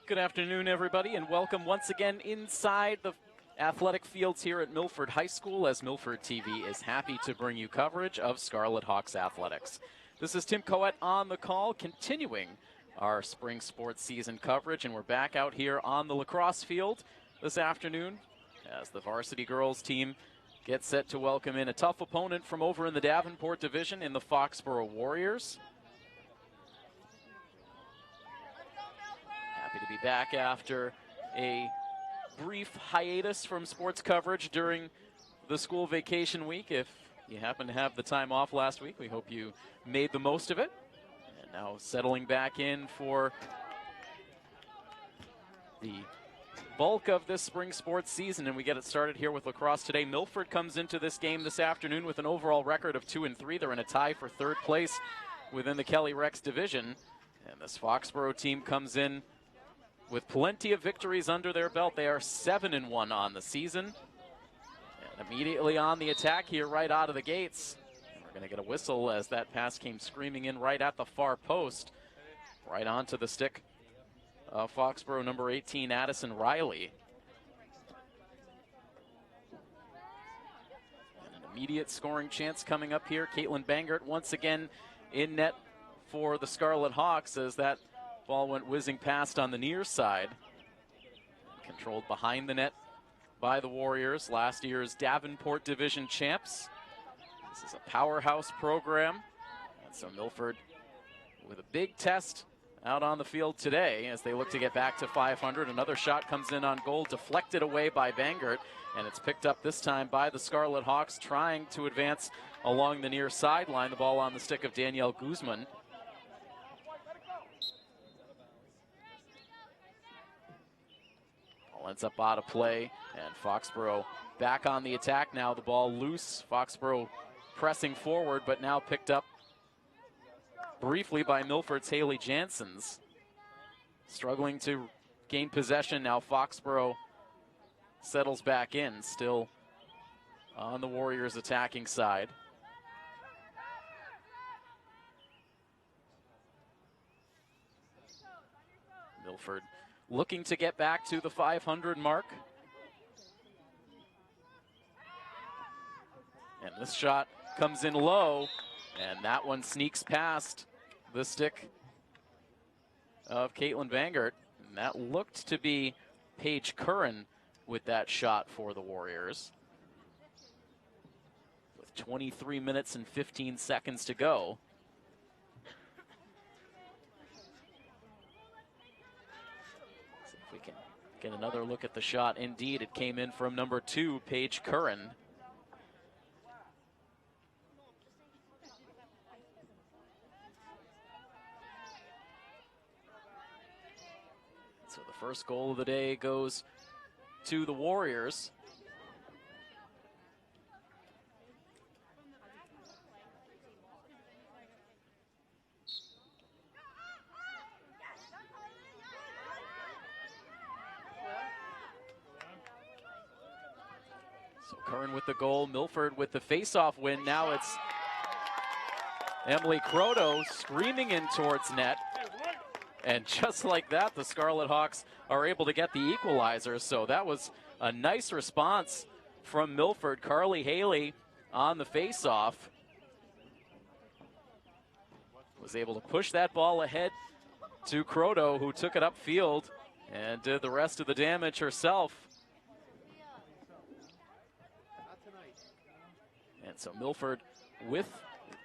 Good afternoon, everybody, and welcome once again inside the athletic fields here at Milford High School, as Milford TV is happy to bring you coverage of Scarlet Hawks athletics. This is Tim Coet on the call, continuing our spring sports season coverage, and we're back out here on the lacrosse field this afternoon as the varsity girls team gets set to welcome in a tough opponent from over in the Davenport Division in the Foxboro Warriors. To be back after a brief hiatus from sports coverage during the school vacation week. If you happen to have the time off last week, we hope you made the most of it. And now settling back in for the bulk of this spring sports season, and we get it started here with lacrosse today. Milford comes into this game this afternoon with an overall record of 2-3. They're in a tie for third place within the Kelly Rex division, and this Foxboro team comes in with plenty of victories under their belt. They are 7-1 on the season. And immediately on the attack here right out of the gates. We're going to get a whistle as that pass came screaming in right at the far post. Right onto the stick of Foxboro number 18, Addison Riley. And an immediate scoring chance coming up here. Caitlin Bangert once again in net for the Scarlet Hawks as that ball went whizzing past on the near side. Controlled behind the net by the Warriors, last year's Davenport Division champs. This is a powerhouse program. And so Milford with a big test out on the field today as they look to get back to 500. Another shot comes in on goal, deflected away by Bangert, and it's picked up this time by the Scarlet Hawks, trying to advance along the near sideline. The ball on the stick of Danielle Guzman. Ends up out of play, and Foxboro back on the attack now. The ball loose. Foxboro pressing forward, but now picked up briefly by Milford's Haley Janssens. Struggling to gain possession now. Foxboro settles back in, still on the Warriors' attacking side. Milford looking to get back to the 500 mark. And this shot comes in low, and that one sneaks past the stick of Caitlin Bangert. And that looked to be Paige Curran with that shot for the Warriors. With 23 minutes and 15 seconds to go. Get another look at the shot. Indeed, it came in from number 2, Paige Curran. So the first goal of the day goes to the Warriors. Curran with the goal, Milford with the face-off win. Now it's Emily Croto screaming in towards net. And just like that, the Scarlet Hawks are able to get the equalizer. So that was a nice response from Milford. Carly Haley on the face-off was able to push that ball ahead to Croto, who took it upfield and did the rest of the damage herself. And so Milford with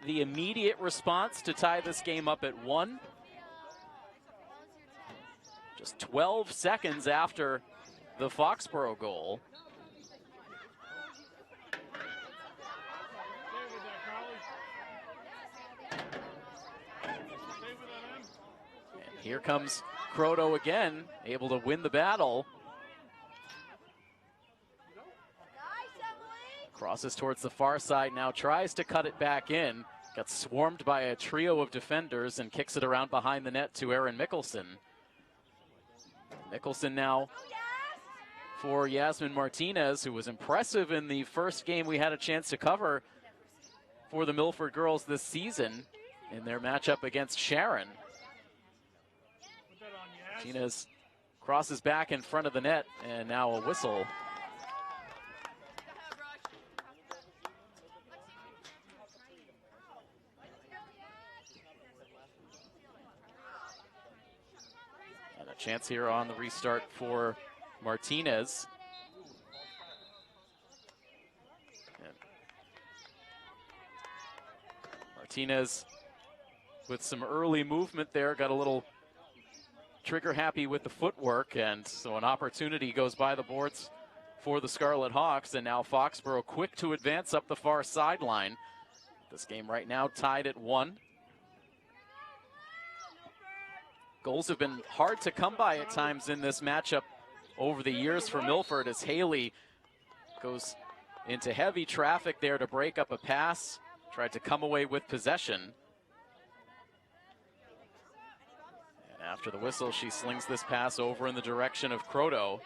the immediate response to tie this game up at 1. Just 12 seconds after the Foxboro goal. And here comes Croto again, able to win the battle. Crosses towards the far side now, tries to cut it back in. Got swarmed by a trio of defenders and kicks it around behind the net to Erin Mickelson. Mickelson now for Yasmin Martinez, who was impressive in the first game we had a chance to cover for the Milford girls this season in their matchup against Sharon. Martinez crosses back in front of the net, and now a whistle. And a chance here on the restart for Martinez. And Martinez with some early movement there, got a little trigger happy with the footwork, and so an opportunity goes by the boards for the Scarlet Hawks, and now Foxboro quick to advance up the far sideline. This game right now tied at 1. Goals have been hard to come by at times in this matchup over the years for Milford, as Haley goes into heavy traffic there to break up a pass, tried to come away with possession. After the whistle, she slings this pass over in the direction of Croto.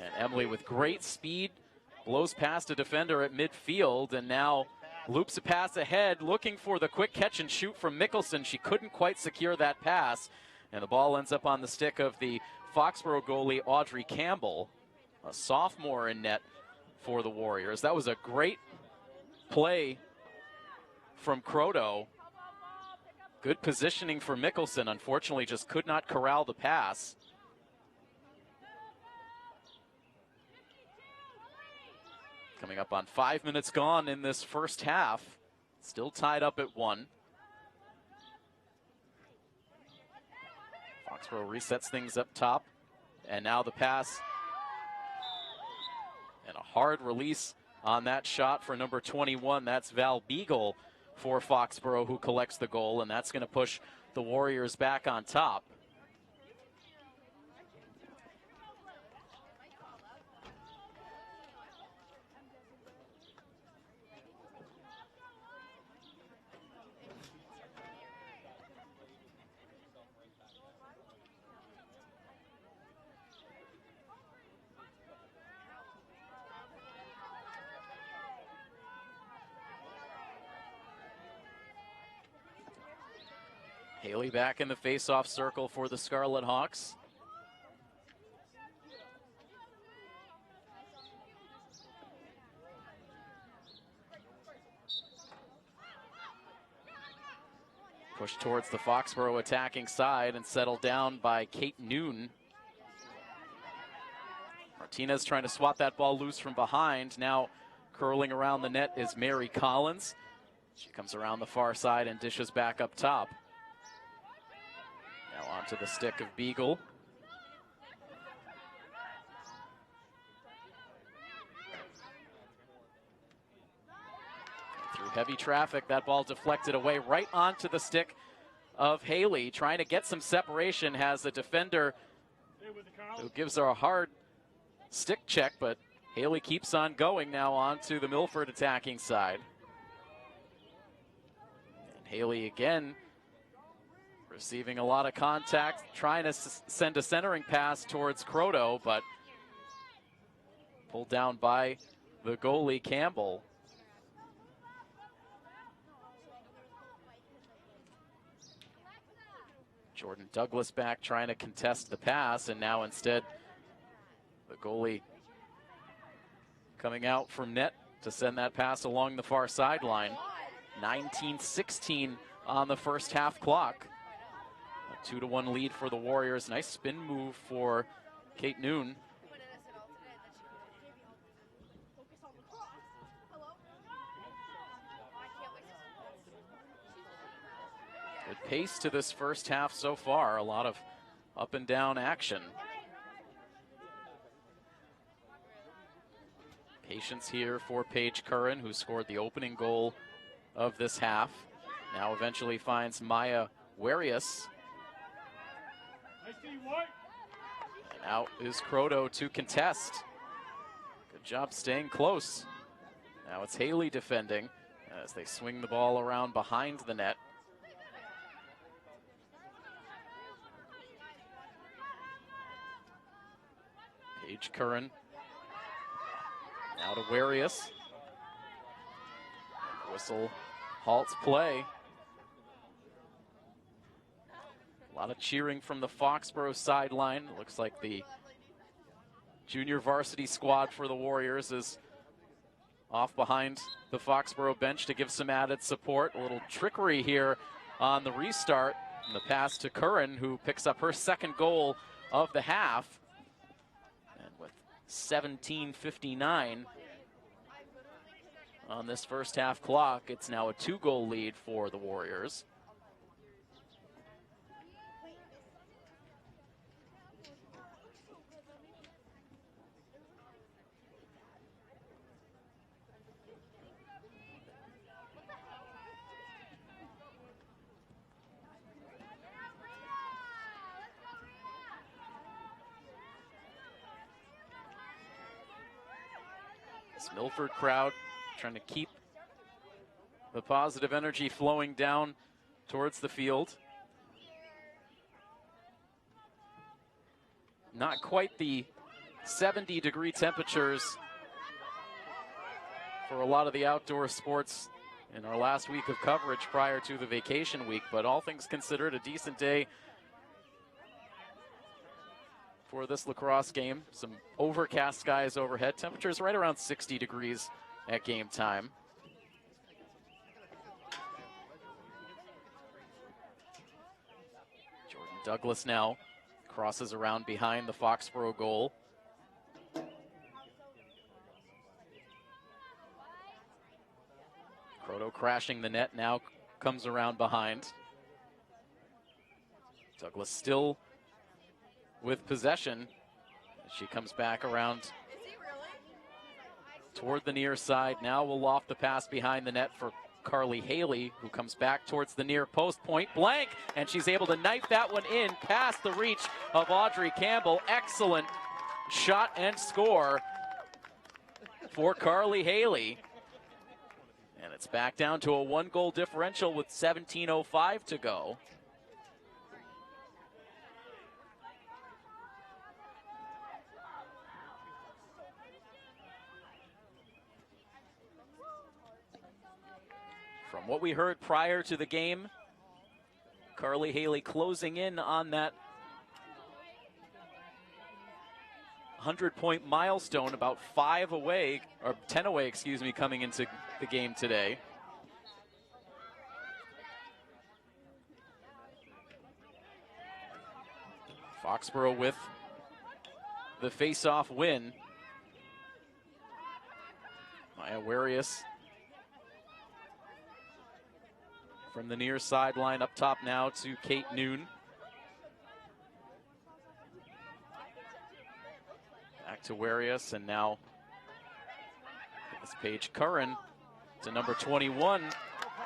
And Emily, with great speed, blows past a defender at midfield, and now loops a pass ahead, looking for the quick catch and shoot from Mickelson. She couldn't quite secure that pass, and the ball ends up on the stick of the Foxboro goalie, Audrey Campbell, a sophomore in net for the Warriors. That was a great play from Croto. Good positioning for Mickelson. Unfortunately, just could not corral the pass. Coming up on 5 minutes gone in this first half. Still tied up at 1. Foxboro resets things up top. And now the pass. And a hard release on that shot for number 21. That's Val Beagle for Foxboro, who collects the goal, and that's going to push the Warriors back on top. Haley back in the face-off circle for the Scarlet Hawks. Pushed towards the Foxboro attacking side and settled down by Kate Noon. Martinez trying to swat that ball loose from behind. Now curling around the net is Mary Collins. She comes around the far side and dishes back up top. Now onto the stick of Beagle. Through heavy traffic, that ball deflected away right onto the stick of Haley. Trying to get some separation, has a defender who gives her a hard stick check, but Haley keeps on going now onto the Milford attacking side. And Haley again receiving a lot of contact, trying to send a centering pass towards Croto, but pulled down by the goalie, Campbell. Jordan Douglas back trying to contest the pass, and now instead the goalie coming out from net to send that pass along the far sideline. 19-16 on the first half clock. A 2-1 lead for the Warriors. Nice spin move for Kate Noon. Good pace to this first half so far. A lot of up and down action. Patience here for Paige Curran, who scored the opening goal of this half. Now eventually finds Maya Warius. And out is Croto to contest. Good job staying close. Now it's Haley defending as they swing the ball around behind the net. Paige Curran. Now to Warius. Whistle halts play. A lot of cheering from the Foxboro sideline. Looks like the junior varsity squad for the Warriors is off behind the Foxboro bench to give some added support. A little trickery here on the restart. And the pass to Curran, who picks up her second goal of the half. And with 17:59 on this first half clock, it's now a 2-goal lead for the Warriors. This Milford crowd trying to keep the positive energy flowing down towards the field. Not quite the 70-degree temperatures for a lot of the outdoor sports in our last week of coverage prior to the vacation week, but all things considered, a decent day for this lacrosse game. Some overcast skies overhead. Temperatures right around 60 degrees at game time. Jordan Douglas now crosses around behind the Foxboro goal. Croto crashing the net, now comes around behind. Douglas still with possession. She comes back around toward the near side. Now will loft the pass behind the net for Carly Haley, who comes back towards the near post, point blank, and she's able to knife that one in past the reach of Audrey Campbell. Excellent shot and score for Carly Haley. And it's back down to a 1-goal differential with 17:05 to go. From what we heard prior to the game, Carly Haley closing in on that 100-point milestone, about 5 away, or 10 away, excuse me, coming into the game today. Foxboro with the face-off win. Maya Warius from the near sideline up top now to Kate Noon. Back to Warius, and now this Paige Curran to number 21.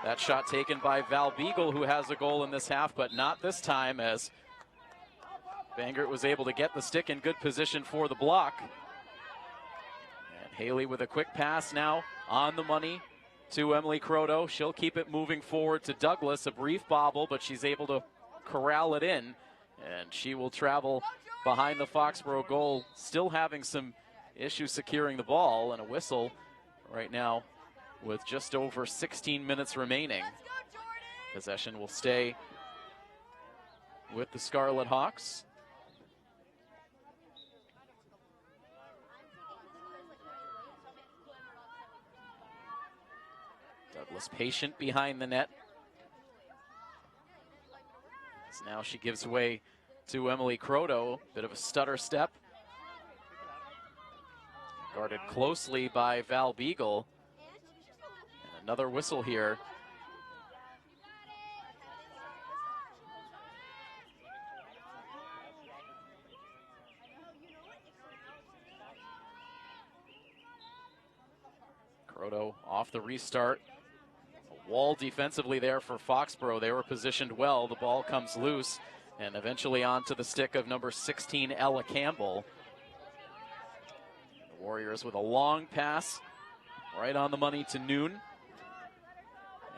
That shot taken by Val Beagle, who has a goal in this half, but not this time, as Bangert was able to get the stick in good position for the block. And Haley with a quick pass now on the money to Emily Croto. She'll keep it moving forward to Douglas. A brief bobble, but she's able to corral it in, and she will travel behind the Foxboro goal, still having some issues securing the ball, and a whistle right now with just over 16 minutes remaining. Possession will stay with the Scarlet Hawks. Douglas patient behind the net. So now she gives way to Emily Croto. Bit of a stutter step. Guarded closely by Val Beagle. And another whistle here. Croto off the restart. A wall defensively there for Foxboro. They were positioned well. The ball comes loose and eventually onto the stick of number 16, Ella Campbell. The Warriors with a long pass right on the money to Noon.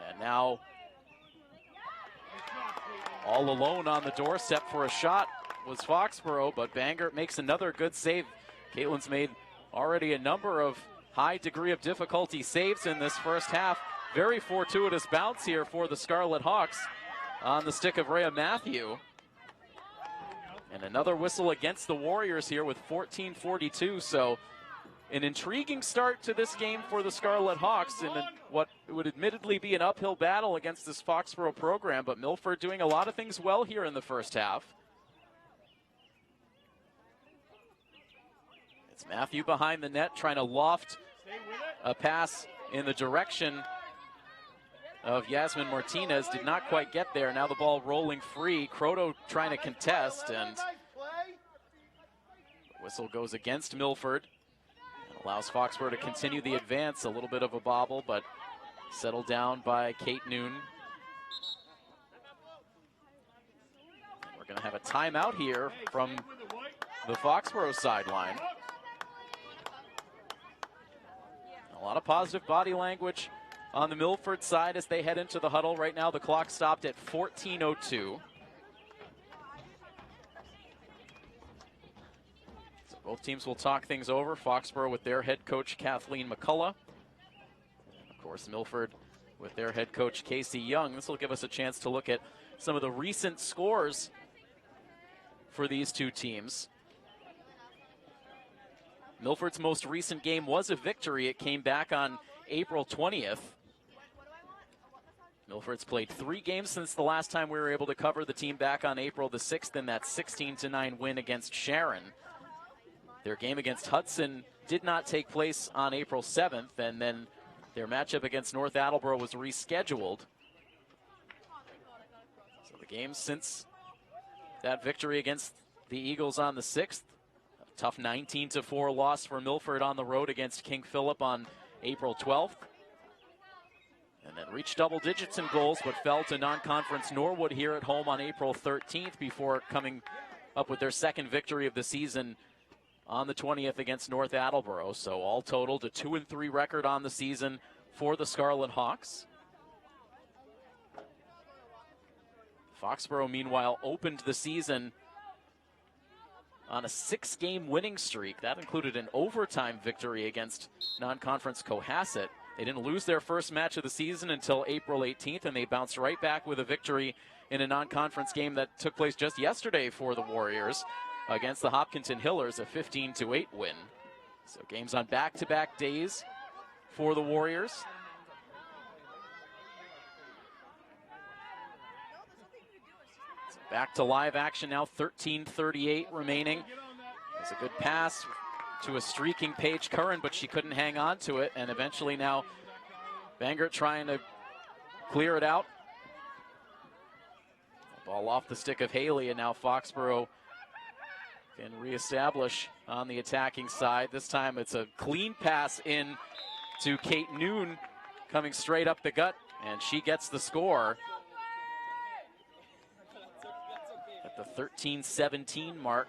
And now all alone on the doorstep for a shot was Foxboro, but Bangert makes another good save. Caitlin's made already a number of high degree of difficulty saves in this first half. Very fortuitous bounce here for the Scarlet Hawks on the stick of Rhea Matthew. And another whistle against the Warriors here with 14:42. So an intriguing start to this game for the Scarlet Hawks in what would admittedly be an uphill battle against this Foxboro program. But Milford doing a lot of things well here in the first half. It's Matthew behind the net trying to loft a pass in the direction of Yasmin Martinez. Did not quite get there. Now the ball rolling free. Croto trying to contest, and the whistle goes against Milford. And allows Foxborough to continue the advance. A little bit of a bobble, but settled down by Kate Noon. And we're going to have a timeout here from the Foxborough sideline. A lot of positive body language on the Milford side as they head into the huddle. Right now the clock stopped at 14:02. So both teams will talk things over. Foxborough with their head coach Kathleen McCullough. And of course Milford with their head coach Casey Young. This will give us a chance to look at some of the recent scores for these two teams. Milford's most recent game was a victory. It came back on April 20th. Milford's played 3 games since the last time we were able to cover the team back on April the 6th in that 16-9 win against Sharon. Their game against Hudson did not take place on April 7th, and then their matchup against North Attleboro was rescheduled. So the games since that victory against the Eagles on the 6th, tough 19-4 loss for Milford on the road against King Philip on April 12th. And then reached double digits in goals, but fell to non-conference Norwood here at home on April 13th before coming up with their second victory of the season on the 20th against North Attleboro. So all totaled a 2-3 record on the season for the Scarlet Hawks. Foxborough, meanwhile, opened the season on a 6-game winning streak. That included an overtime victory against non-conference Cohasset. They didn't lose their first match of the season until April 18th, and they bounced right back with a victory in a non-conference game that took place just yesterday for the Warriors against the Hopkinton Hillers, a 15-8 win. So games on back-to-back days for the Warriors. Back to live action now, 13:38 remaining. It's a good pass to a streaking Paige Curran, but she couldn't hang on to it, and eventually now Bangert trying to clear it out. Ball off the stick of Haley, and now Foxborough can reestablish on the attacking side. This time it's a clean pass in to Kate Noon, coming straight up the gut, and she gets the score. The 13-17 mark.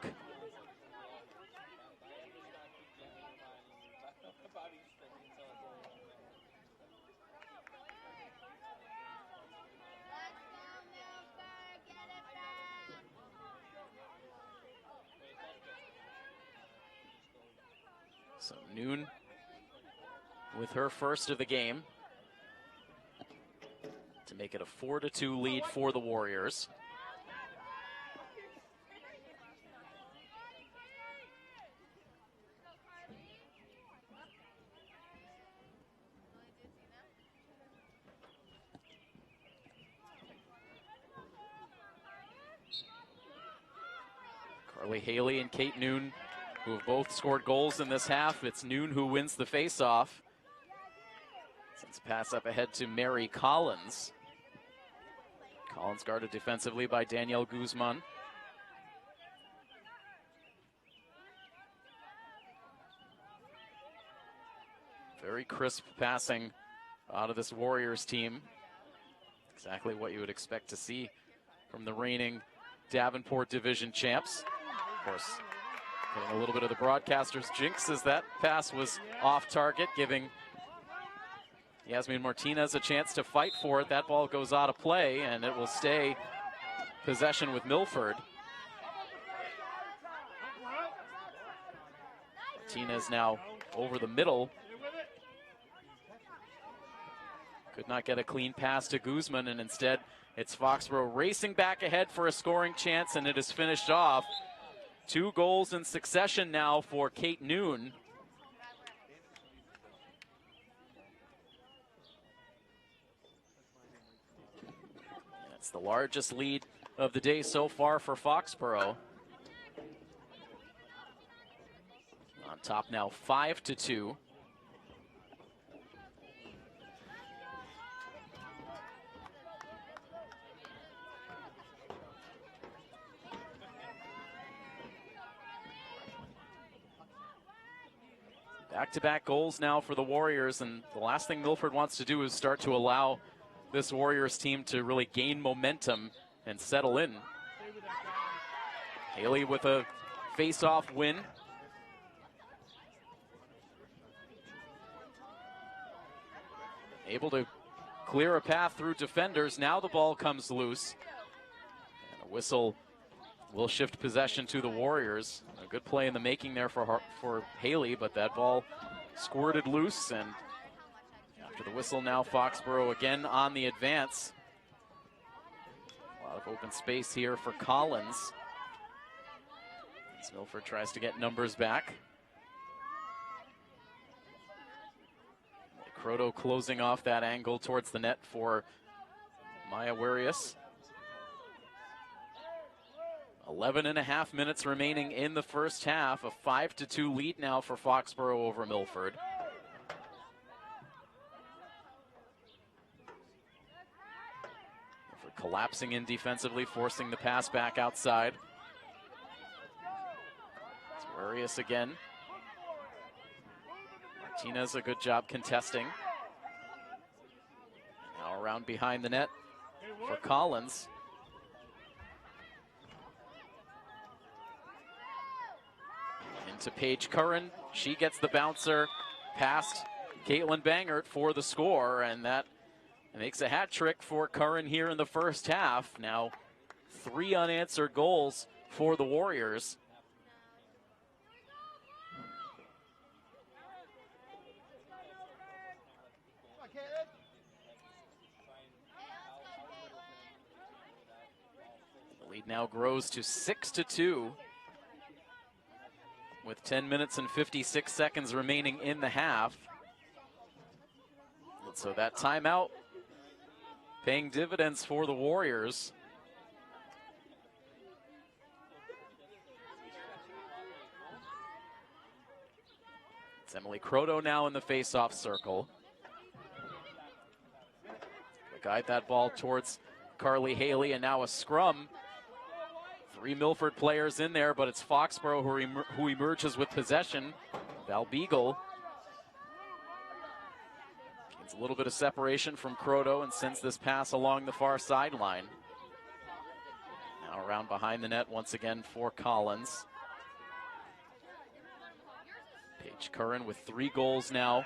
So Noon with her first of the game to make it a 4-2 lead for the Warriors. Carly Haley and Kate Noon, who have both scored goals in this half. It's Noon who wins the faceoff. Sends a pass up ahead to Mary Collins. Collins guarded defensively by Danielle Guzman. Very crisp passing out of this Warriors team. Exactly what you would expect to see from the reigning Davenport Division champs. Of course, getting a little bit of the broadcaster's jinx as that pass was off target, giving Yasmin Martinez a chance to fight for it. That ball goes out of play, and it will stay possession with Milford. Martinez now over the middle. Could not get a clean pass to Guzman, and instead it's Foxborough racing back ahead for a scoring chance, and it is finished off 2 goals in succession now for Kate Noon. That's the largest lead of the day so far for Foxboro. On top now 5-2. Back-to-back goals now for the Warriors, and the last thing Milford wants to do is start to allow this Warriors team to really gain momentum and settle in. Haley with a face-off win. Able to clear a path through defenders. Now the ball comes loose. And a whistle will shift possession to the Warriors. A good play in the making there for Haley, but that ball squirted loose, and after the whistle now Foxboro again on the advance. A lot of open space here for Collins. As Milford tries to get numbers back. Croto closing off that angle towards the net for Maya Warius. 11.5 minutes remaining in the first half. A 5-2 lead now for Foxboro over Milford. Milford collapsing in defensively, forcing the pass back outside. It's Warius again. Martinez, a good job contesting. Now around behind the net for Collins. Into Paige Curran. She gets the bouncer past Caitlin Bangert for the score, and that makes a hat trick for Curran here in the first half. Now 3 unanswered goals for the Warriors. The lead now grows to 6-2. With 10 minutes and 56 seconds remaining in the half. And so that timeout paying dividends for the Warriors. It's Emily Croto now in the face-off circle. They guide that ball towards Carly Haley, and now a scrum. 3 Milford players in there, but it's Foxboro who emerges with possession. Val Beagle gains a little bit of separation from Croto and sends this pass along the far sideline. Now around behind the net once again for Collins. Paige Curran with 3 goals now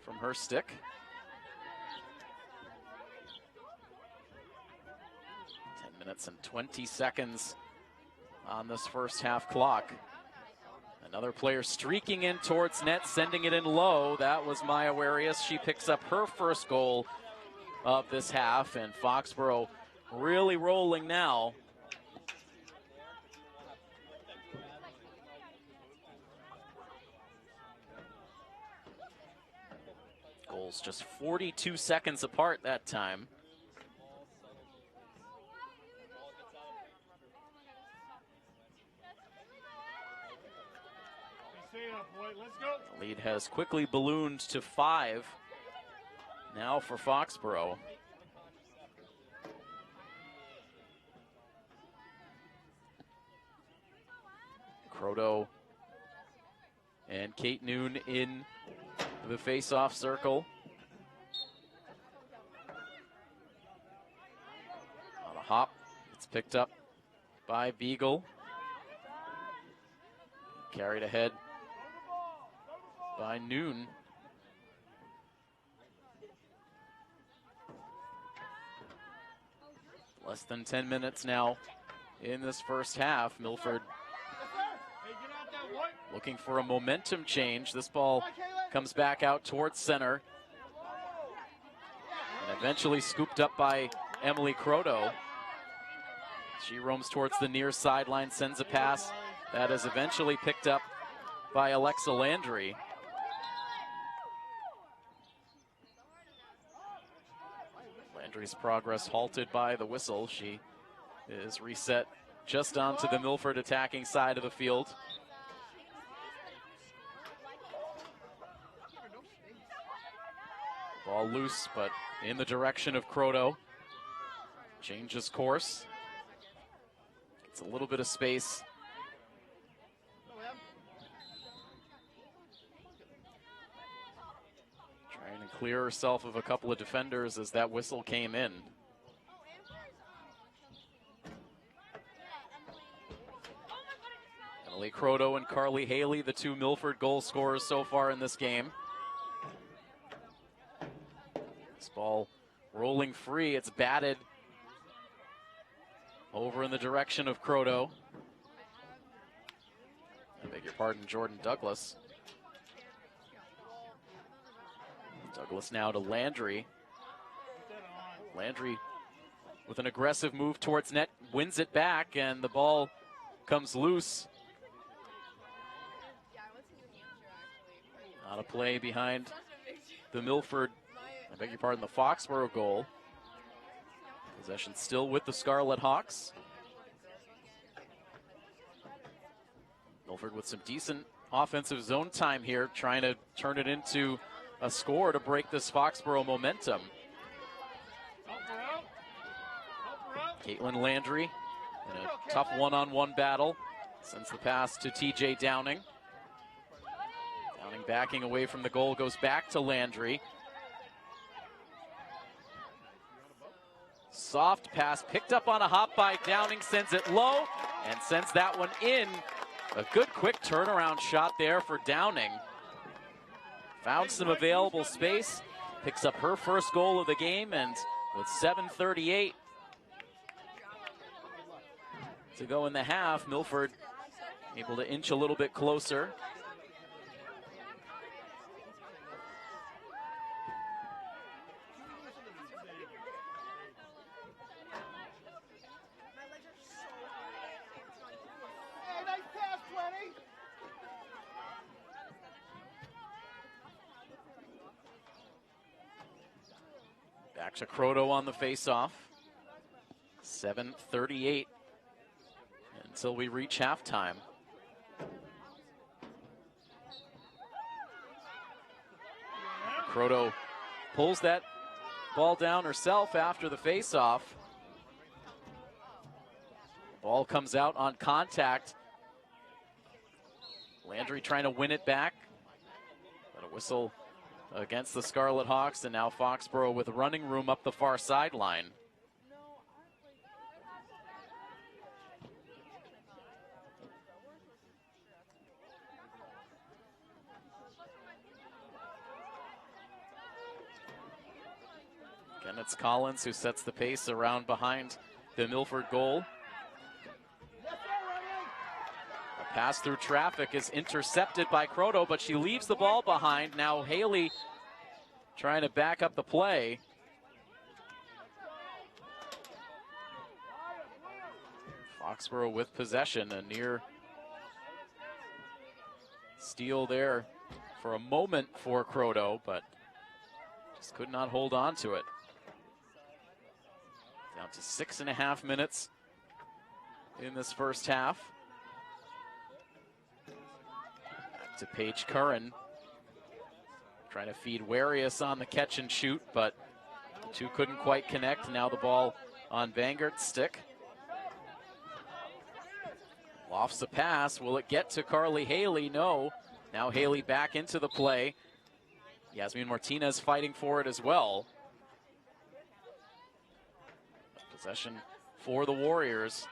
from her stick. 10 minutes and 20 seconds on this first half clock. Another player streaking in towards net, sending it in low. That was Maya Warius. She picks up her first goal of this half, and Foxboro really rolling now. Goals just 42 seconds apart that time. The lead has quickly ballooned to 5 now for Foxboro. Croto and Kate Noon in the face-off circle. On a hop, it's picked up by Beagle. Carried ahead by Noon. Less than 10 minutes now in this first half. Milford looking for a momentum change. This ball comes back out towards center. And eventually scooped up by Emily Croto. She roams towards the near sideline, sends a pass That is eventually picked up by Alexa Landry. Landry's progress halted by the whistle. She is reset just onto the Milford attacking side of the field. Ball loose, but in the direction of Croto. Changes course. Gets a little bit of space. Trying to clear herself of a couple of defenders as that whistle came in. Emily Croto and Carly Haley, the two Milford goal scorers so far in this game. This ball rolling free, it's batted over in the direction of Croto. I beg your pardon, Jordan Douglas. Douglas now to Landry. Landry with an aggressive move towards net, wins it back, and the ball comes loose. Not a play behind the Milford, I beg your pardon, the Foxboro goal. Possession still with the Scarlet Hawks. Milford with some decent offensive zone time here, trying to turn it into a score to break this Foxboro momentum. Caitlin Landry in a tough one-on-one battle. Sends the pass to TJ Downing. Downing backing away from the goal, goes back to Landry. Soft pass picked up on a hop by Downing, sends it low and sends that one in. A good quick turnaround shot there for Downing. Found some available space, picks up her first goal of the game, and with 7:38 to go in the half, Milford able to inch a little bit closer. Back to Croto on the face-off. 7:38 until we reach halftime. Croto pulls that ball down herself after the face-off. Ball comes out on contact. Landry trying to win it back, but a whistle against the Scarlet Hawks, and now Foxboro with running room up the far sideline. Again, it's Collins who sets the pace around behind the Milford goal. A pass through traffic is intercepted by Croto, but she leaves the ball behind. Now Haley trying to back up the play. Foxboro with possession, a near steal there for a moment for Croto, but just could not hold on to it. Down to 6.5 minutes in this first half. Back to Paige Curran. Trying to feed Warius on the catch and shoot, but the two couldn't quite connect. Now the ball on Vangert's stick. Lofts the pass. Will it get to Carly Haley? No. Now Haley back into the play. Yasmin Martinez fighting for it as well. Possession for the Warriors.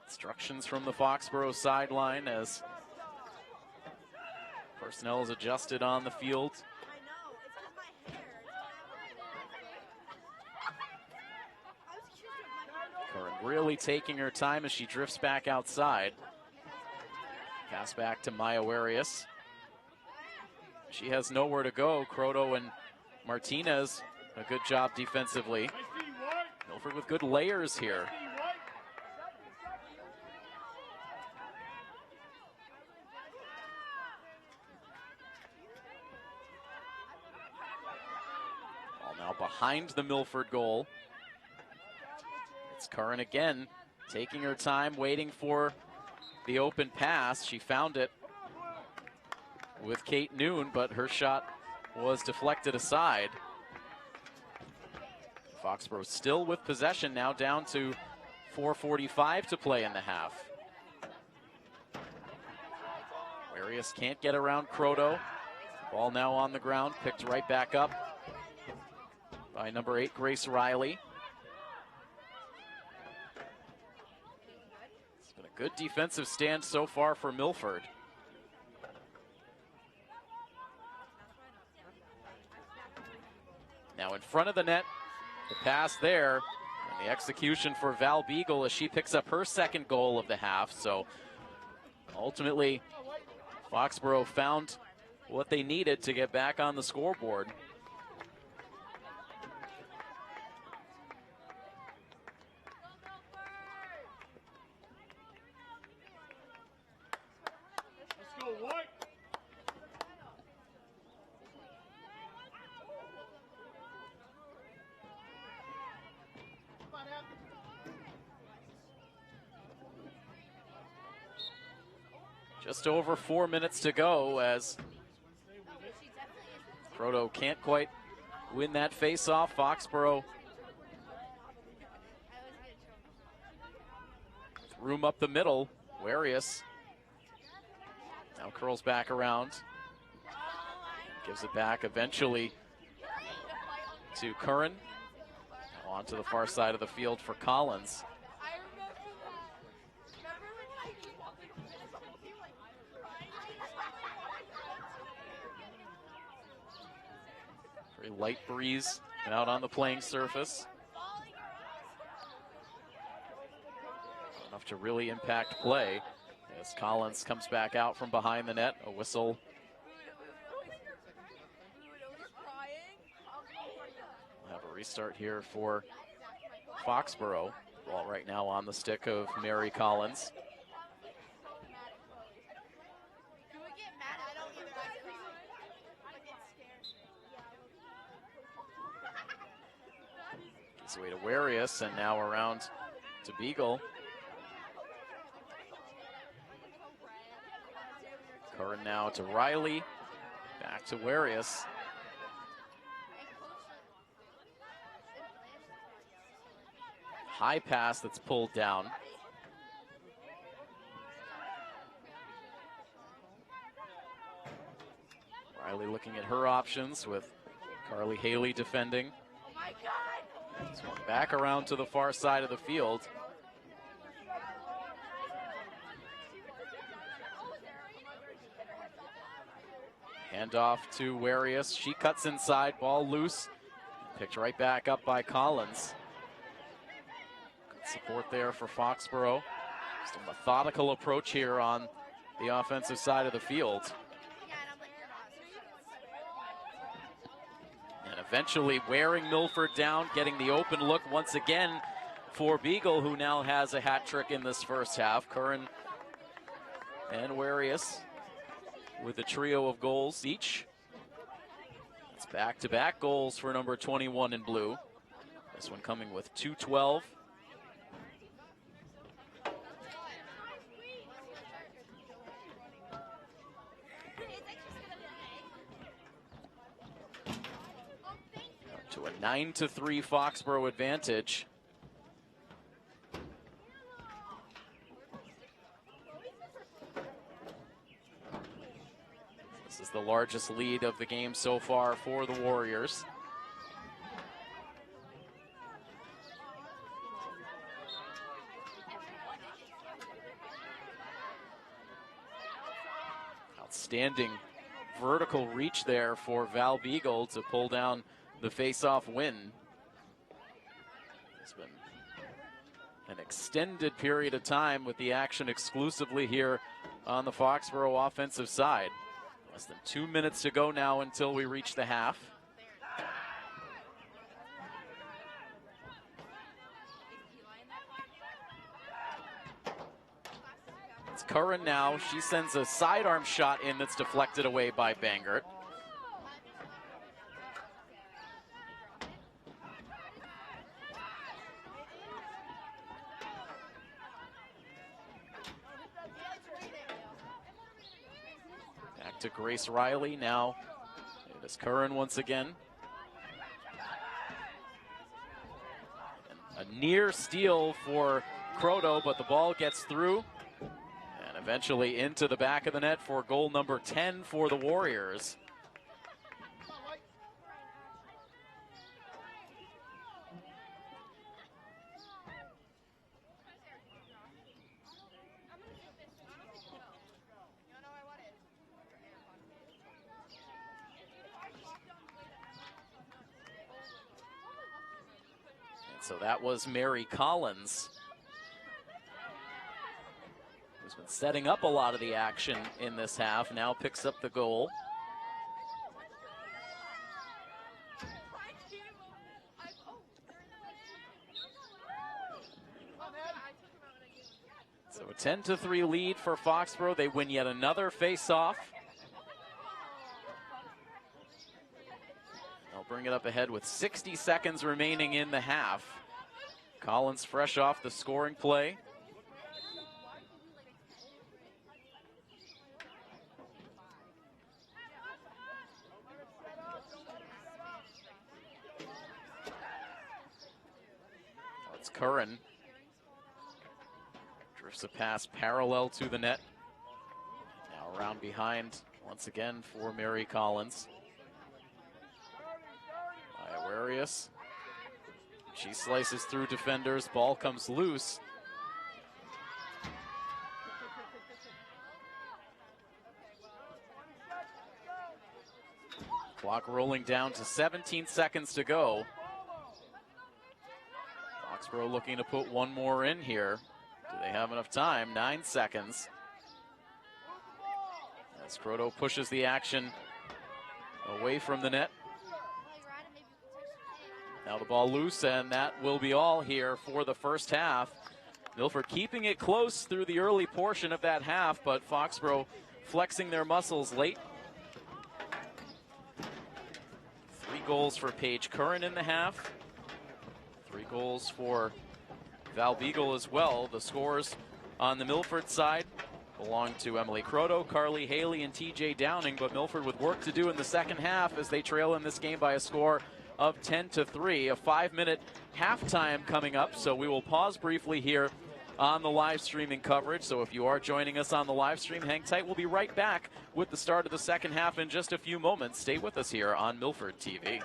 Instructions from the Foxboro sideline as personnel is adjusted on the field. Curran really taking her time as she drifts back outside. Pass back to Maya Warius. She has nowhere to go. Croto and Martinez, a good job defensively. Milford with good layers here. Ball now behind the Milford goal. It's Curran again, taking her time, waiting for the open pass. She found it with Kate Noon, but her shot was deflected aside. Foxboro still with possession, now down to 4:45 to play in the half. Arias can't get around Croto. Ball now on the ground, picked right back up by number 8, Grace Riley. It's been a good defensive stand so far for Milford. Now in front of the net, the pass there, and the execution for Val Beagle as she picks up her second goal of the half. So ultimately, Foxboro found what they needed to get back on the scoreboard. Just over 4 minutes to go as Croto can't quite win that face-off. Foxboro room up the middle. Warius now curls back around. Gives it back eventually to Curran. Now onto the far side of the field for Collins. Very light breeze out on the playing surface. Enough to really impact play as Collins comes back out from behind the net. A whistle. We'll have a restart here for Foxboro. Ball right now on the stick of Mary Collins. Gives away to Warius, and now around to Beagle. Curran now to Riley. Back to Warius. High pass that's pulled down. Riley looking at her options with Carly Haley defending. Swung back around to the far side of the field. Handoff to Warius. She cuts inside, ball loose. Picked right back up by Collins. Good support there for Foxboro. Just a methodical approach here on the offensive side of the field. And eventually wearing Milford down, getting the open look once again for Beagle, who now has a hat trick in this first half. Curran and Warius with a trio of goals each. It's back-to-back goals for number 21 in blue. This one coming with 2:12. To a 9-3 Foxboro advantage. This is the largest lead of the game so far for the Warriors. Outstanding vertical reach there for Val Beagle to pull down the face-off win. It's been an extended period of time with the action exclusively here on the Foxboro offensive side. Less than 2 minutes to go now until we reach the half. It's Curran now. She sends a sidearm shot in that's deflected away by Bangert. Back to Grace Riley now. It is Curran once again. A near steal for Croto, but the ball gets through and eventually into the back of the net for goal number 10 for the Warriors. So that was Mary Collins, who's been setting up a lot of the action in this half, now picks up the goal. So a 10-3 lead for Foxboro. They win yet another face-off. Bring it up ahead with 60 seconds remaining in the half. Collins fresh off the scoring play. Oh, it's Curran. Drifts a pass parallel to the net. Now around behind once again for Mary Collins. Aquarius. She slices through defenders. Ball comes loose. Clock rolling down to 17 seconds to go. Foxboro looking to put one more in here. Do they have enough time? 9 seconds. As Croto pushes the action away from the net. Now the ball loose, and that will be all here for the first half. Milford keeping it close through the early portion of that half, but Foxboro flexing their muscles late. 3 goals for Paige Curran in the half. 3 goals for Val Beagle as well. The scores on the Milford side belong to Emily Croto, Carly Haley, and TJ Downing, but Milford with work to do in the second half as they trail in this game by a score of 10-3. A 5-minute halftime coming up, so we will pause briefly here on the live streaming coverage. So if you are joining us on the live stream, hang tight. We'll be right back with the start of the second half in just a few moments. Stay with us here on Milford TV.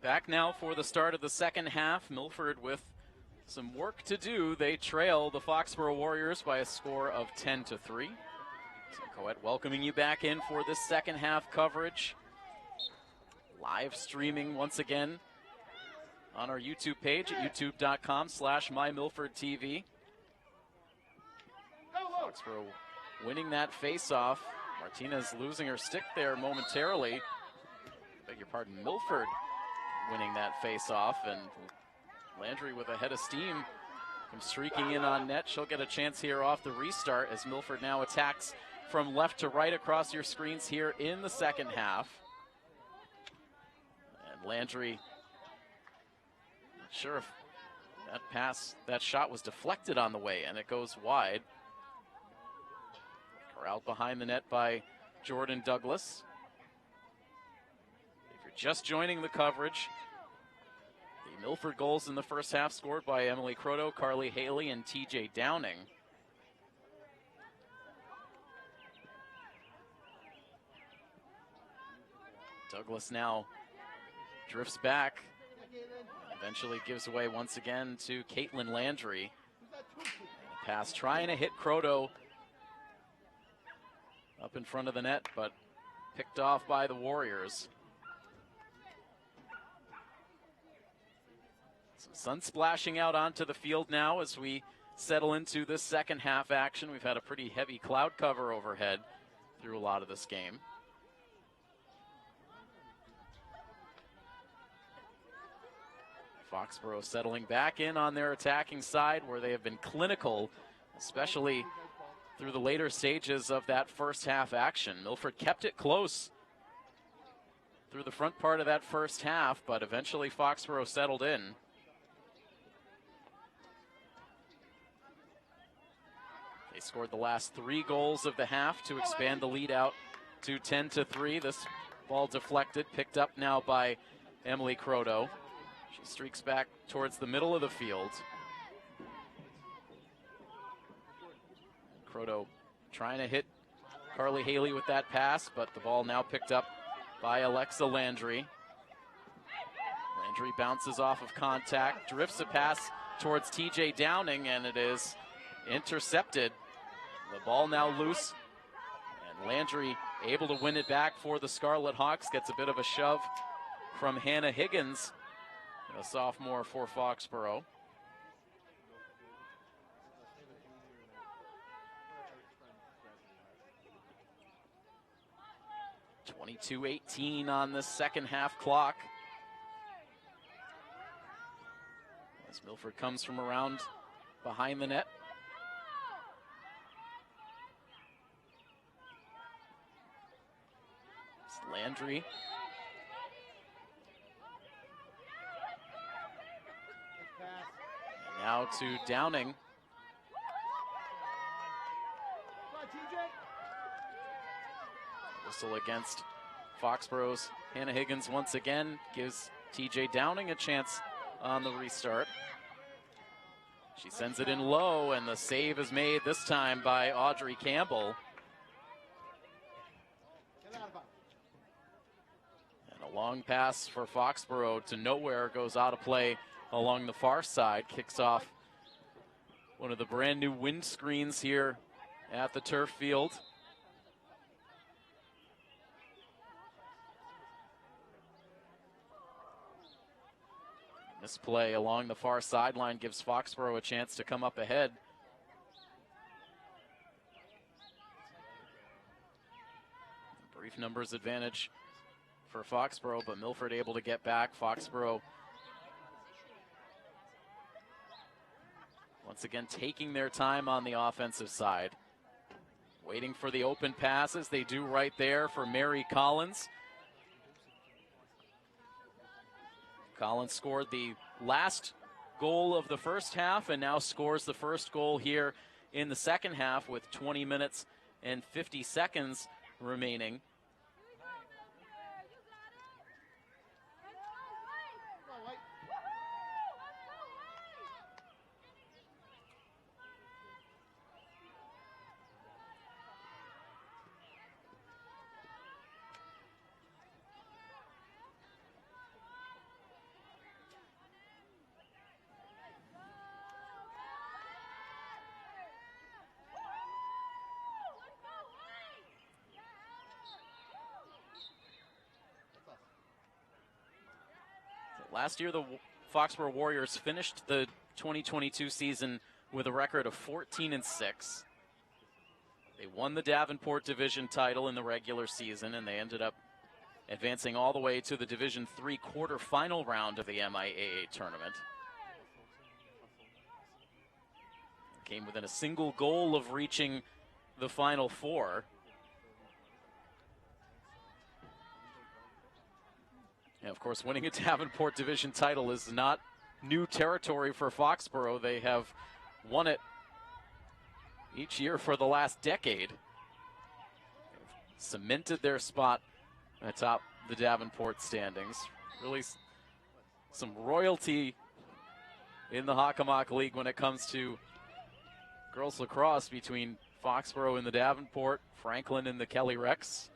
Back now for the start of the second half. Milford with some work to do. They trail the Foxboro Warriors by a score of 10-3. Tim Coet welcoming you back in for this second half coverage. Live streaming once again on our YouTube page at youtube.com/MyMilfordTV. Foxboro winning that face-off. Martinez losing her stick there momentarily. Beg your pardon, Milford winning that face-off, and Landry with a head of steam comes streaking in on net. She'll get a chance here off the restart as Milford now attacks from left to right across your screens here in the second half. And Landry, not sure if that shot was deflected on the way, and it goes wide. Corralled behind the net by Jordan Douglas. If you're just joining the coverage, the Milford goals in the first half scored by Emily Croto, Carly Haley, and TJ Downing. Douglas now drifts back, eventually gives away once again to Caitlin Landry. Pass trying to hit Croto up in front of the net, but picked off by the Warriors. Some sun splashing out onto the field now as we settle into this second half action. We've had a pretty heavy cloud cover overhead through a lot of this game. Foxboro settling back in on their attacking side where they have been clinical, especially through the later stages of that first half action. Milford kept it close through the front part of that first half, but eventually Foxboro settled in. They scored the last 3 goals of the half to expand the lead out to 10-3. This ball deflected, picked up now by Emily Croto. She streaks back towards the middle of the field. Croto trying to hit Carly Haley with that pass, but the ball now picked up by Alexa Landry. Landry bounces off of contact, drifts a pass towards TJ Downing, and it is intercepted. The ball now loose, and Landry able to win it back for the Scarlet Hawks. Gets a bit of a shove from Hannah Higgins, a sophomore for Foxboro. 22:18 on the second half clock. As Milford comes from around behind the net. It's Landry. And now to Downing. Whistle against Foxboro's Hannah Higgins once again gives TJ Downing a chance on the restart. She sends it in low, and the save is made this time by Audrey Campbell. And a long pass for Foxboro to nowhere goes out of play along the far side. Kicks off one of the brand new wind screens here at the turf field. This play along the far sideline gives Foxboro a chance to come up ahead. Brief numbers advantage for Foxboro, but Milford able to get back. Foxboro once again taking their time on the offensive side. Waiting for the open passes. They do right there for Mary Collins. Collins scored the last goal of the first half and now scores the first goal here in the second half with 20 minutes and 50 seconds remaining. Last year, the Foxboro Warriors finished the 2022 season with a record of 14-6. They won the Davenport Division title in the regular season, and they ended up advancing all the way to the Division III quarterfinal round of the MIAA tournament. Came within a single goal of reaching the Final Four. And of course, winning a Davenport Division title is not new territory for Foxboro. They have won it each year for the last decade. They've cemented their spot atop the Davenport standings. Really some royalty in the Hockomock League when it comes to girls lacrosse between Foxboro and the Davenport, Franklin and the Kelly Rex.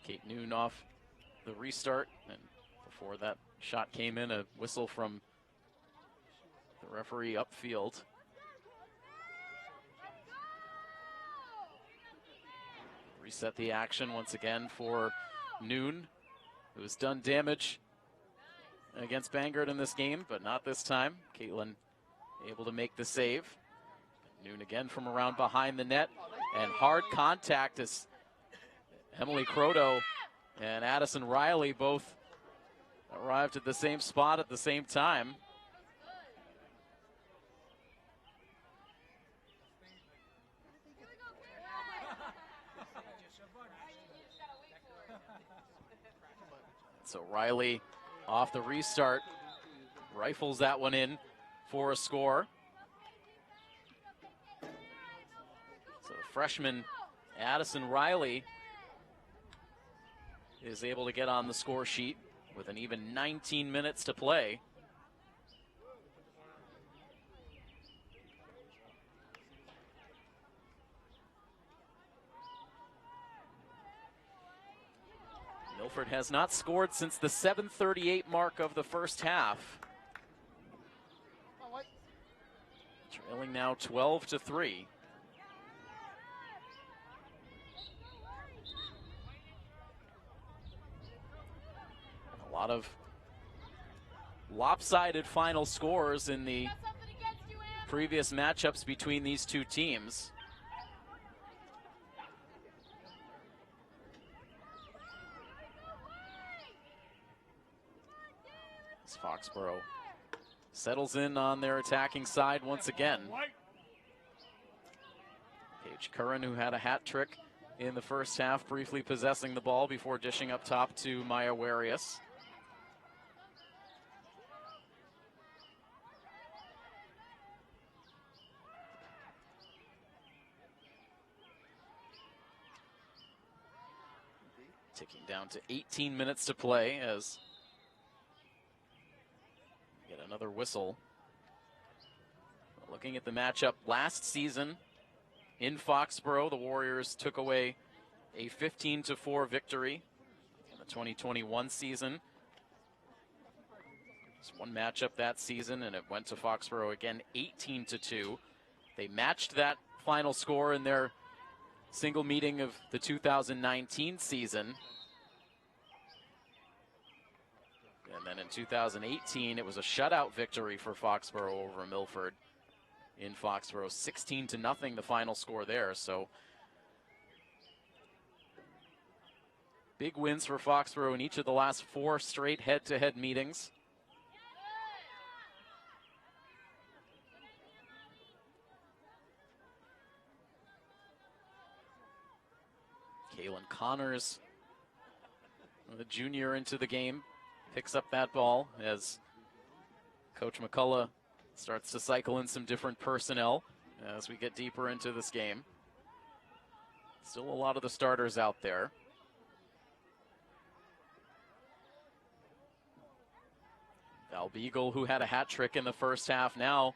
Kate Noon off the restart, and before that shot came in, a whistle from the referee upfield. Reset the action once again for Noon, who's done damage against Bangor in this game, but not this time. Caitlin able to make the save. Noon again from around behind the net, and hard contact as Emily Croto and Addison Riley both arrived at the same spot at the same time. So Riley off the restart rifles that one in for a score. So the freshman Addison Riley is able to get on the score sheet with an even 19 minutes to play. Milford has not scored since the 7:38 mark of the first half. Trailing now 12-3. A lot of lopsided final scores in the previous matchups between these two teams. As Foxboro settles in on their attacking side once again. Paige Curran, who had a hat trick in the first half, briefly possessing the ball before dishing up top to Maya Warius. Ticking down to 18 minutes to play as we get another whistle. Looking at the matchup last season in Foxboro, the Warriors took away a 15-4 victory in the 2021 season. Just one matchup that season, and it went to Foxboro again 18-2. They matched that final score in their single meeting of the 2019 season. And then in 2018, it was a shutout victory for Foxboro over Milford in Foxboro, 16-0 the final score there. So big wins for Foxboro in each of the last 4 straight head-to-head meetings. Kaylin Connors, the junior, into the game, picks up that ball as Coach McCullough starts to cycle in some different personnel as we get deeper into this game. Still a lot of the starters out there. Val Beagle, who had a hat trick in the first half, now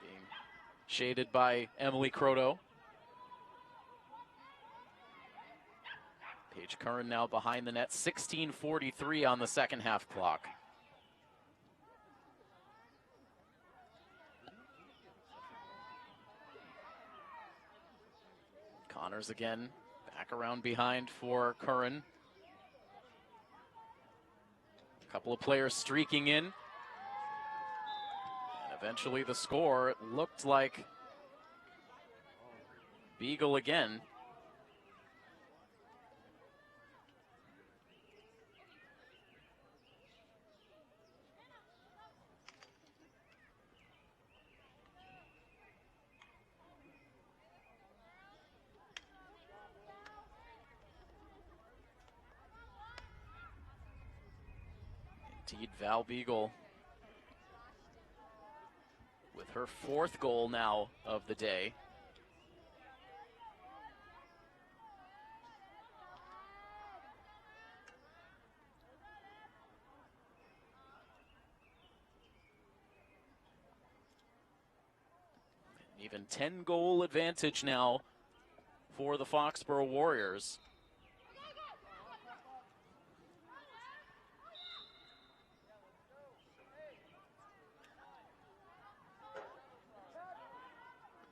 being shaded by Emily Croto. Paige Curran now behind the net, 16:43 on the second half clock. Connors again, Back around behind for Curran. A couple of players streaking in. And eventually the score, it looked like Beagle again. Indeed, Val Beagle with her 4th goal now of the day. Even 10-goal advantage now for the Foxboro Warriors.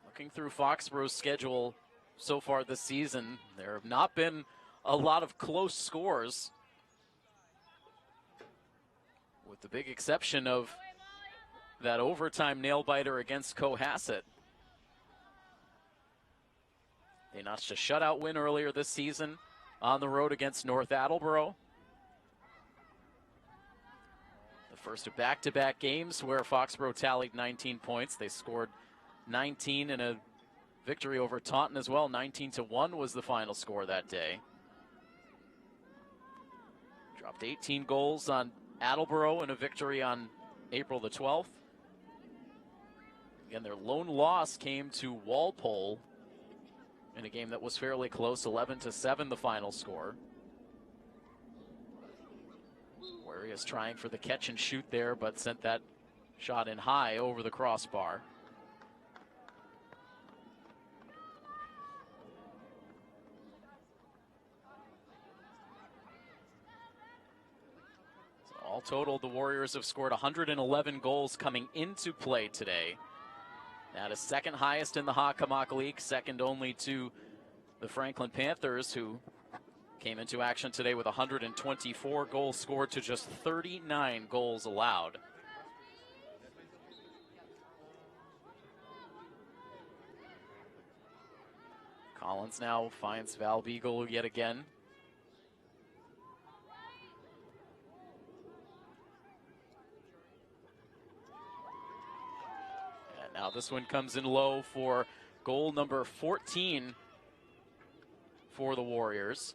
Looking through Foxboro's schedule so far this season, there have not been a lot of close scores, with the big exception of that overtime nail-biter against Cohasset. They notched a shutout win earlier this season on the road against North Attleboro. The first of back-to-back games where Foxboro tallied 19 points. They scored 19 in a victory over Taunton as well. 19-1 was the final score that day. Dropped 18 goals on Attleboro in a victory on April the 12th. Again, their lone loss came to Walpole in a game that was fairly close, 11-7 the final score. Warriors trying for the catch and shoot there, but sent that shot in high over the crossbar. So all total, the Warriors have scored 111 goals coming into play today. That is 2nd highest in the Hockomock League, second only to the Franklin Panthers, who came into action today with 124 goals scored to just 39 goals allowed. Collins now finds Val Beagle yet again. Now this one comes in low for goal number 14 for the Warriors.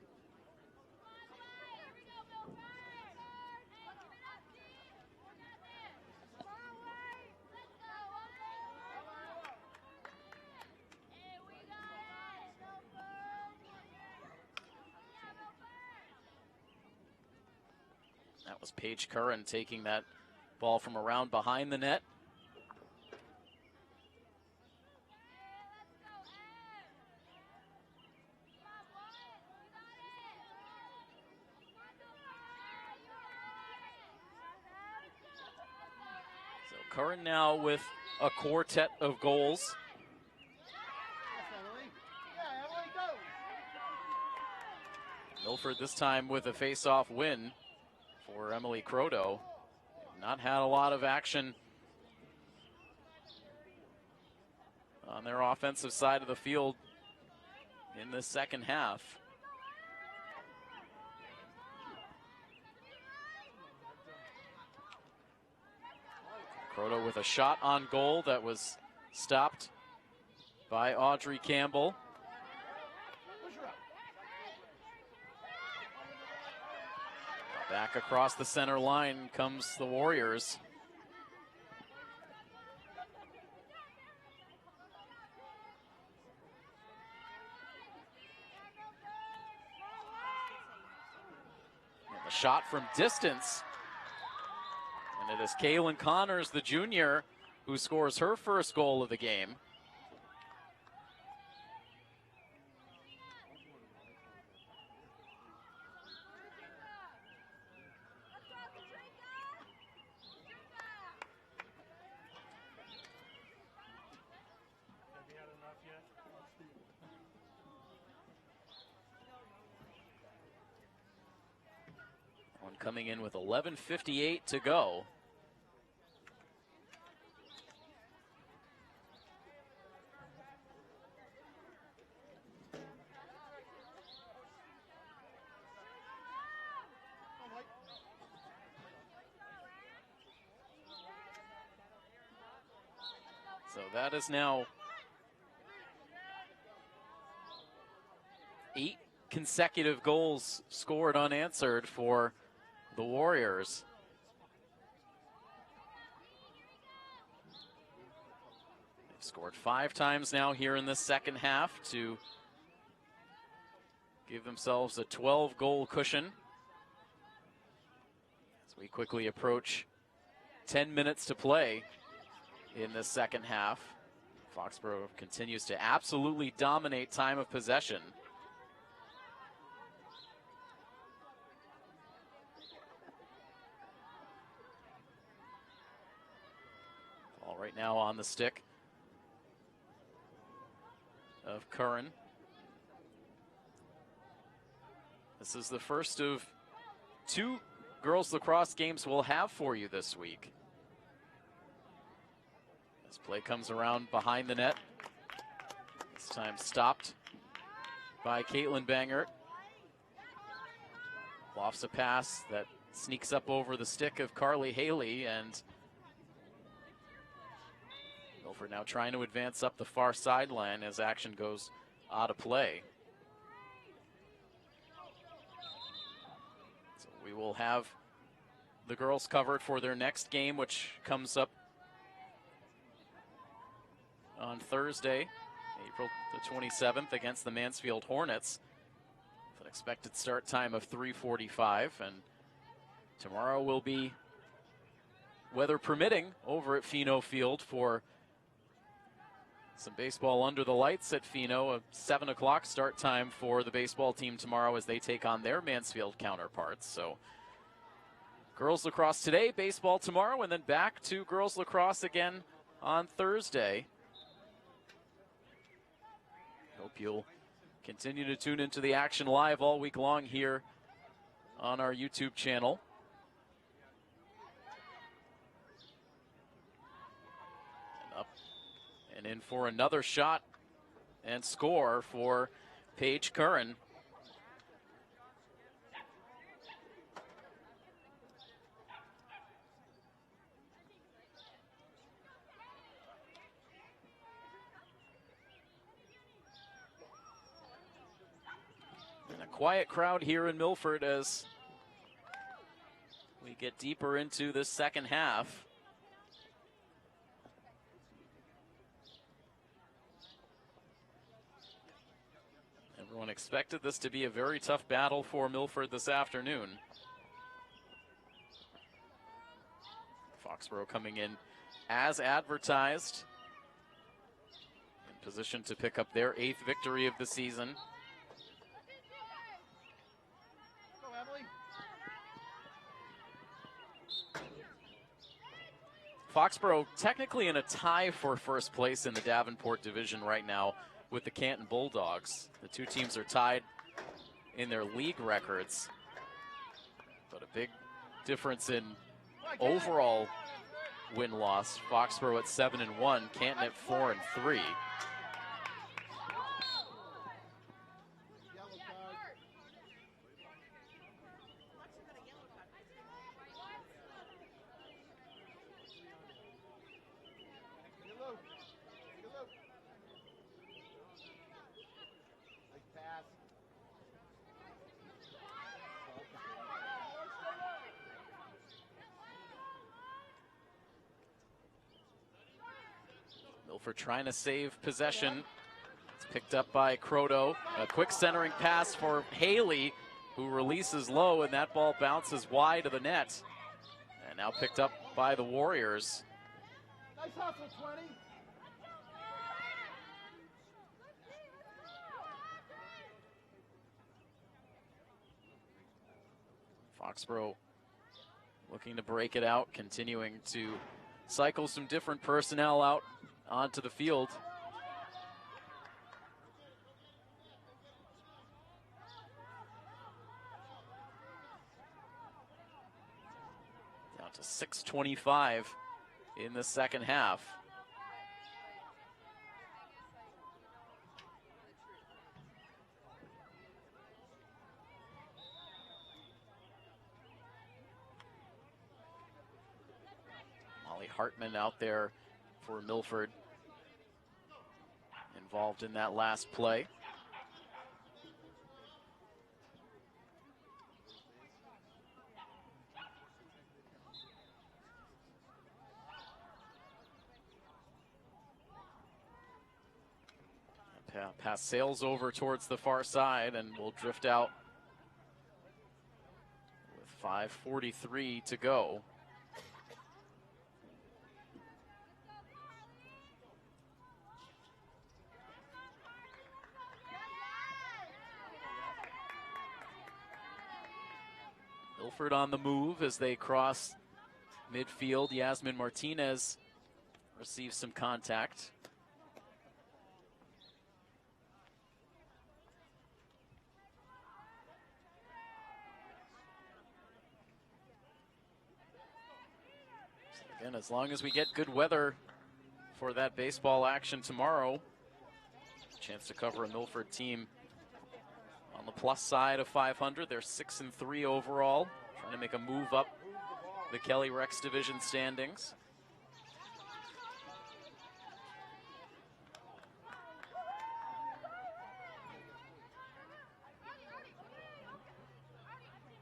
That was Paige Curran taking that ball from around behind the net. Curran now with a quartet of goals. Milford this time with a face-off win for Emily Croto. Not had a lot of action on their offensive side of the field in the second half. Croto with a shot on goal that was stopped by Audrey Campbell. Back across the center line comes the Warriors. And the shot from distance. And it is Kaylin Connors, the junior, who scores her first goal of the game. coming in with 11:58 to go. So that is now 8 consecutive goals scored unanswered for the Warriors. They've scored 5 times now here in the second half to give themselves a 12-goal cushion as we quickly approach 10 minutes to play in the second half. Foxboro continues to absolutely dominate time of possession. Ball right now on the stick of Curran. This is the first of 2 girls lacrosse games we'll have for you this week. This play comes around behind the net. This time stopped by Caitlin Bangert. Lofts a pass that sneaks up over the stick of Carly Haley, and Milford now trying to advance up the far sideline as action goes out of play. So we will have the girls covered for their next game, which comes up on Thursday, April the 27th, against the Mansfield Hornets. With an expected start time of 3:45, and tomorrow will be, weather permitting, over at Fino Field for some baseball under the lights at Fino. A 7 o'clock start time for the baseball team tomorrow as they take on their Mansfield counterparts. So girls lacrosse today, baseball tomorrow, and then back to girls lacrosse again on Thursday. Hope you'll continue to tune into the action live all week long here on our YouTube channel. And up and in for another shot and score for Paige Curran. Quiet crowd here in Milford as we get deeper into this second half. Everyone expected this to be a very tough battle for Milford this afternoon. Foxboro coming in as advertised, in position to pick up their 8th victory of the season. Foxboro technically in a tie for first place in the Davenport Division right now with the Canton Bulldogs. The 2 teams are tied in their league records, but a big difference in overall win-loss. Foxboro at 7-1, Canton at 4-3. Milford trying to save possession. It's picked up by Croto. A quick centering pass for Haley, who releases low, and that ball bounces wide of the net. And now picked up by the Warriors. Nice hustle, 20. Foxboro looking to break it out, continuing to cycle some different personnel out onto the field. 6:25 in the second half. Molly Hartman out there for Milford, involved in that last play. Pass sails over towards the far side and will drift out with 5:43 to go. Milford on the move as they cross midfield. Yasmin Martinez receives some contact. And as long as we get good weather for that baseball action tomorrow, chance to cover a Milford team on the plus side of 500. They're 6-3 overall, trying to make a move up the Kelly Rex Division standings.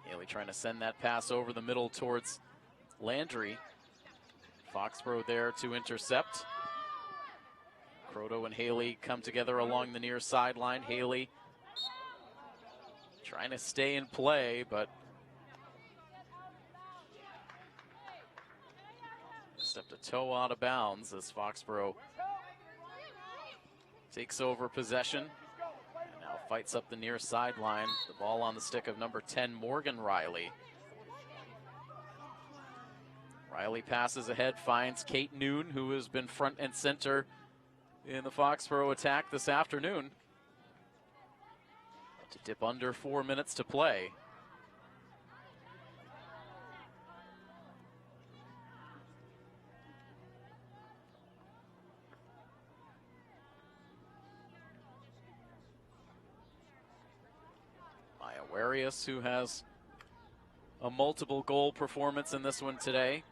Haley trying to send that pass over the middle towards Landry. Foxboro there to intercept. Croto and Haley come together along the near sideline. Haley trying to stay in play, but stepped a toe out of bounds as Foxboro takes over possession and now fights up the near sideline. The ball on the stick of number 10, Morgan Riley. Riley passes ahead, finds Kate Noon, who has been front and center in the Foxboro attack this afternoon. To dip under 4 minutes to play. Maya Warius, who has a multiple goal performance in this one today.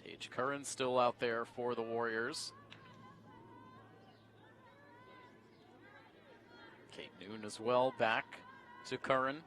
Paige Curran still out there for the Warriors. Kate Noon as well, back to Curran.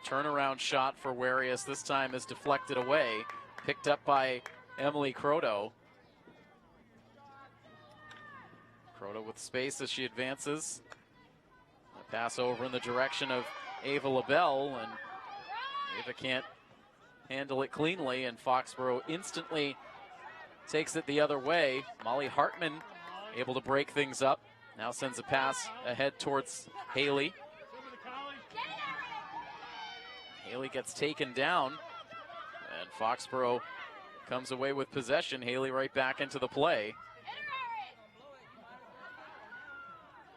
Turnaround shot for Warius this time is deflected away, picked up by Emily Croto. Croto with space as she advances. A pass over in the direction of Ava LaBelle, and Ava can't handle it cleanly, and Foxboro instantly takes it the other way. Molly Hartman able to break things up. Now sends a pass ahead towards Haley. Haley gets taken down, and Foxboro comes away with possession. Haley right back into the play.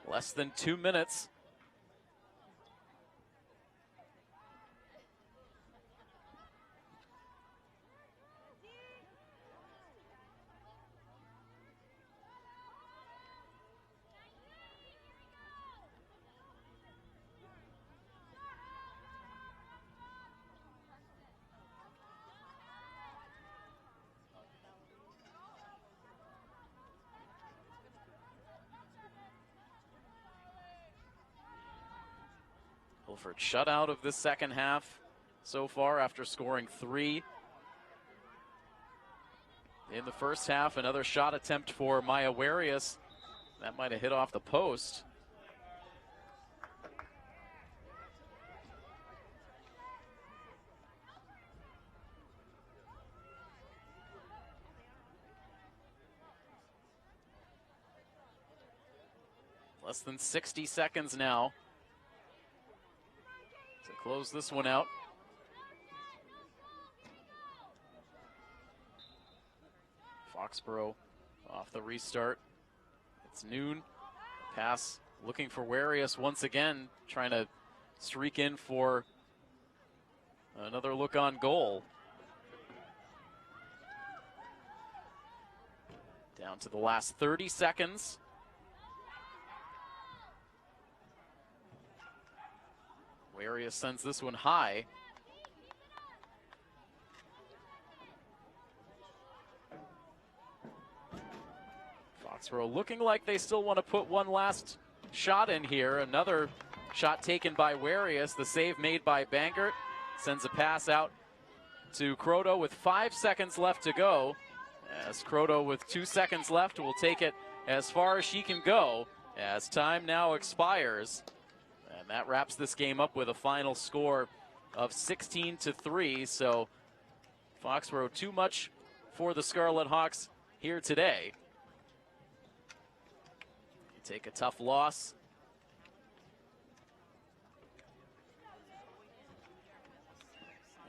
Less than 2 minutes. Milford shut out of this second half so far after scoring 3 in the first half. Another shot attempt for Maya Warius. That might have hit off the post. Less than 60 seconds now to close this one out. Foxboro off the restart. It's noon. Pass looking for Warius once again, trying to streak in for another look on goal. Down to the last 30 seconds. Warius sends this one high. Foxboro looking like they still want to put one last shot in here. Another shot taken by Warius. The save made by Bangert. Sends a pass out to Croto with 5 seconds left to go. As Croto with 2 seconds left will take it as far as she can go as time now expires. And that wraps this game up with a final score of 16-3. So Foxboro too much for the Scarlet Hawks here today. Take a tough loss.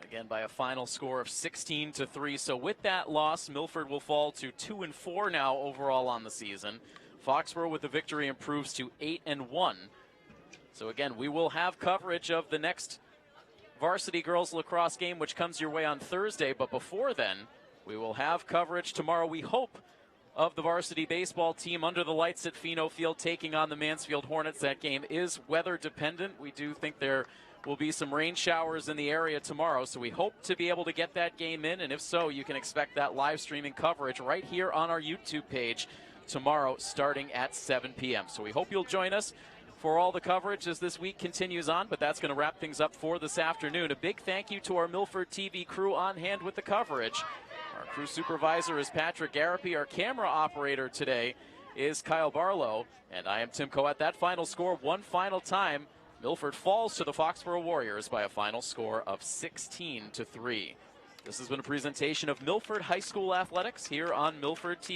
Again, by a final score of 16-3. So with that loss, Milford will fall to 2-4 now overall on the season. Foxboro with the victory improves to 8-1. So again, we will have coverage of the next varsity girls lacrosse game, which comes your way on Thursday. But before then, we will have coverage tomorrow, we hope, of the varsity baseball team under the lights at Pheno Field taking on the Mansfield Hornets. That game is weather dependent. We do think there will be some rain showers in the area tomorrow, so we hope to be able to get that game in, and if so, you can expect that live streaming coverage right here on our YouTube page tomorrow starting at 7 p.m. So we hope you'll join us for all the coverage as this week continues on, but that's going to wrap things up for this afternoon. A big thank you to our Milford TV crew on hand with the coverage. Our crew supervisor is Patrick Garapi. Our camera operator today is Kyle Barlow. And I am Tim Coet. That final score, one final time, Milford falls to the Foxboro Warriors by a final score of 16-3. This has been a presentation of Milford High School Athletics here on Milford TV.